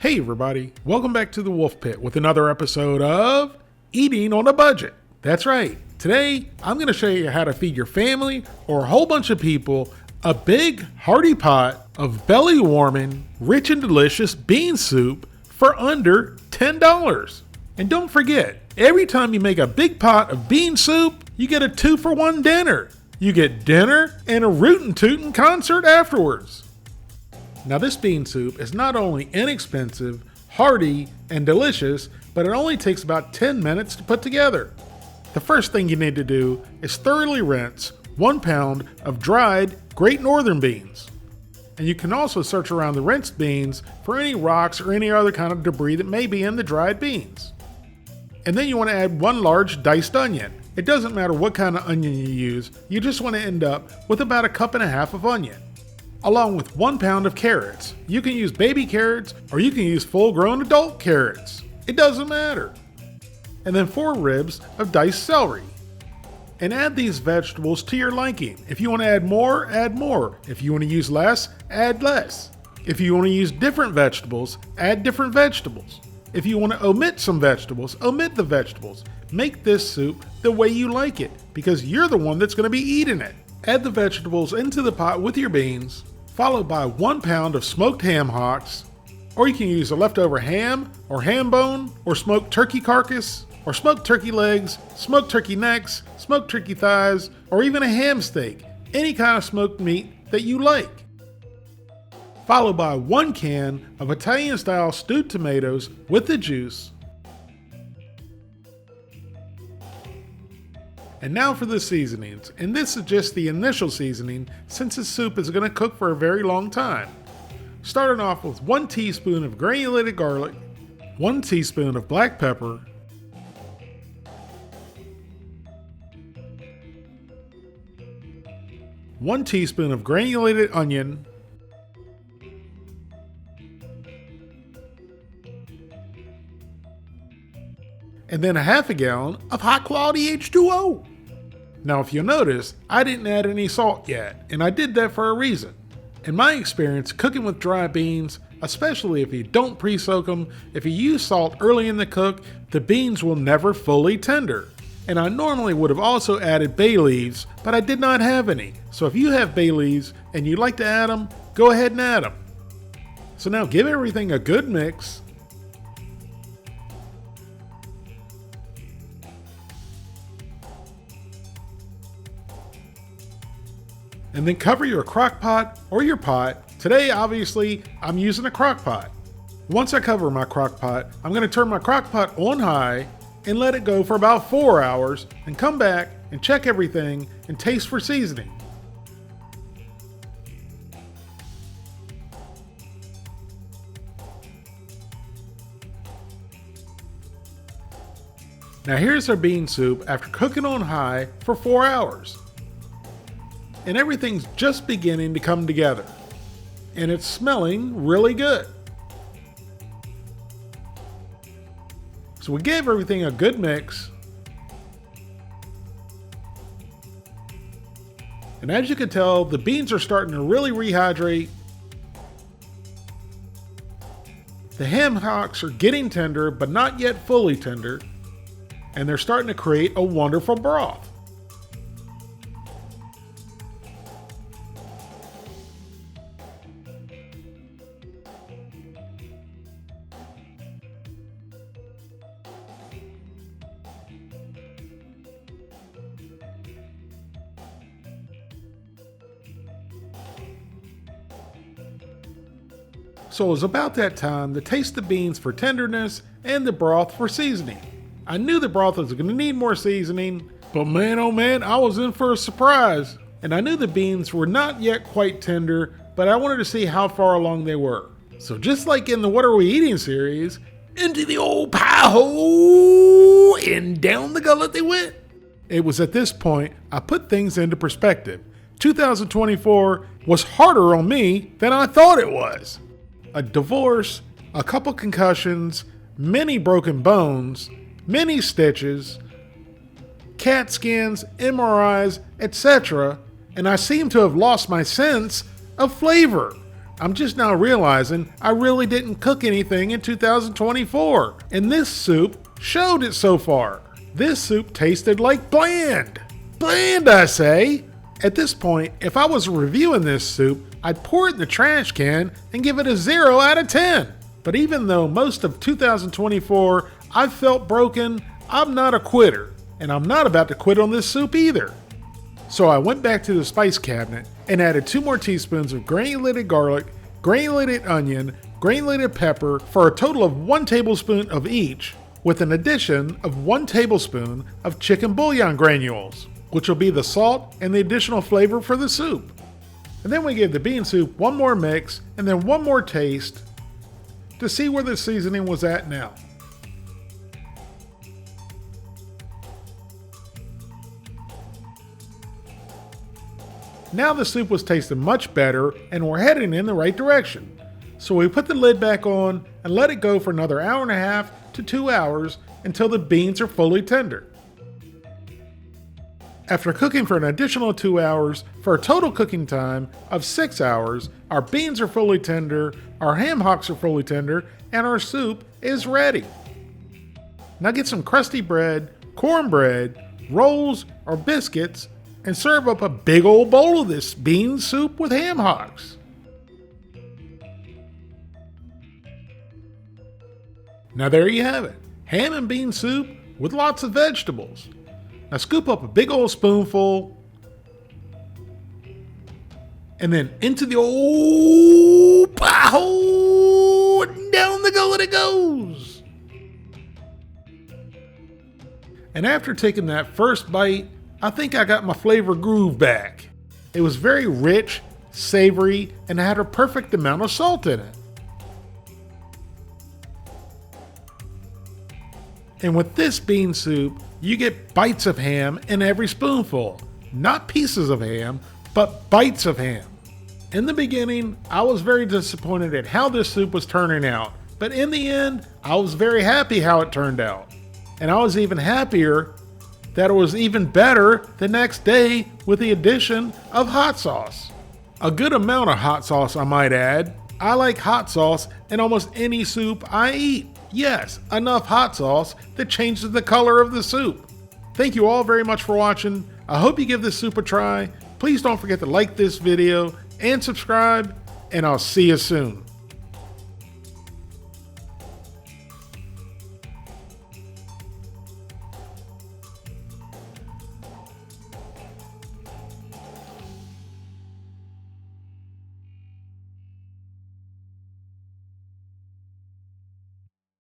Hey everybody, welcome back to the Wolf Pit with another episode of Eating on a Budget. That's right, today I'm going to show you how to feed your family or a whole bunch of people a big hearty pot of belly-warming, rich and delicious bean soup for under $10. And don't forget, every time you make a big pot of bean soup, you get a 2-for-1 dinner. You get dinner and a rootin' tootin' concert afterwards. Now this bean soup is not only inexpensive, hearty, and delicious, but it only takes about 10 minutes to put together. The first thing you need to do is thoroughly rinse 1 pound of dried Great Northern beans. And you can also search around the rinsed beans for any rocks or any other kind of debris that may be in the dried beans. And then you want to add 1 large diced onion. It doesn't matter what kind of onion you use, you just want to end up with about 1.5 cups of onion. Along with 1 pound of carrots. You can use baby carrots or you can use full-grown adult carrots. It doesn't matter. And then 4 ribs of diced celery. And add these vegetables to your liking. If you want to add more, add more. If you want to use less, add less. If you want to use different vegetables, add different vegetables. If you want to omit some vegetables, omit the vegetables. Make this soup the way you like it because you're the one that's going to be eating it. Add the vegetables into the pot with your beans, followed by 1 pound of smoked ham hocks, or you can use a leftover ham or ham bone or smoked turkey carcass or smoked turkey legs, smoked turkey necks, smoked turkey thighs, or even a ham steak, any kind of smoked meat that you like. Followed by 1 can of Italian style stewed tomatoes with the juice. And now for the seasonings, and this is just the initial seasoning since this soup is going to cook for a very long time. Starting off with 1 teaspoon of granulated garlic, 1 teaspoon of black pepper, 1 teaspoon of granulated onion, and then 1/2 gallon of high quality H2O. Now if you'll notice, I didn't add any salt yet, and I did that for a reason. In my experience, cooking with dry beans, especially if you don't pre-soak them, if you use salt early in the cook, the beans will never fully tender. And I normally would have also added bay leaves, but I did not have any. So if you have bay leaves and you'd like to add them, go ahead and add them. So now give everything a good mix. And then cover your crock pot or your pot. Today, obviously, I'm using a crock pot. Once I cover my crock pot, I'm going to turn my crock pot on high and let it go for about 4 hours and come back and check everything and taste for seasoning. Now here's our bean soup after cooking on high for 4 hours. And everything's just beginning to come together. And it's smelling really good. So we gave everything a good mix. And as you can tell, the beans are starting to really rehydrate. The ham hocks are getting tender, but not yet fully tender. And they're starting to create a wonderful broth. So it was about that time to taste the beans for tenderness and the broth for seasoning. I knew the broth was going to need more seasoning, but man oh man, I was in for a surprise. And I knew the beans were not yet quite tender, but I wanted to see how far along they were. So just like in the What Are We Eating series, into the old pie hole and down the gullet they went. It was at this point I put things into perspective. 2024 was harder on me than I thought it was. A divorce, a couple concussions, many broken bones, many stitches, CAT scans, MRIs, etc., and I seem to have lost my sense of flavor. I'm just now realizing I really didn't cook anything in 2024, and this soup showed it so far. This soup tasted like bland. Bland, I say. At this point, if I was reviewing this soup, I'd pour it in the trash can and give it a 0 out of 10. But even though most of 2024 I felt broken, I'm not a quitter, and I'm not about to quit on this soup either. So I went back to the spice cabinet and added 2 more teaspoons of granulated garlic, granulated onion, granulated pepper for a total of 1 tablespoon of each, with an addition of 1 tablespoon of chicken bouillon granules, which will be the salt and the additional flavor for the soup. And then we gave the bean soup 1 more mix and then 1 more taste to see where the seasoning was at now. Now the soup was tasting much better and we're heading in the right direction. So we put the lid back on and let it go for another 1.5 to 2 hours until the beans are fully tender. After cooking for an additional 2 hours, for a total cooking time of 6 hours, our beans are fully tender, our ham hocks are fully tender, and our soup is ready. Now get some crusty bread, cornbread, rolls, or biscuits, and serve up a big old bowl of this bean soup with ham hocks. Now there you have it, ham and bean soup with lots of vegetables. Now scoop up a big old spoonful and then into the old pie hole and down the gullet it goes. And after taking that first bite, I think I got my flavor groove back. It was very rich, savory, and had a perfect amount of salt in it. And with this bean soup, you get bites of ham in every spoonful. Not pieces of ham, but bites of ham. In the beginning, I was very disappointed at how this soup was turning out, but in the end, I was very happy how it turned out. And I was even happier that it was even better the next day with the addition of hot sauce. A good amount of hot sauce, I might add. I like hot sauce in almost any soup I eat. Yes, enough hot sauce that changes the color of the soup. Thank you all very much for watching. I hope you give this soup a try. Please don't forget to like this video and subscribe, and I'll see you soon.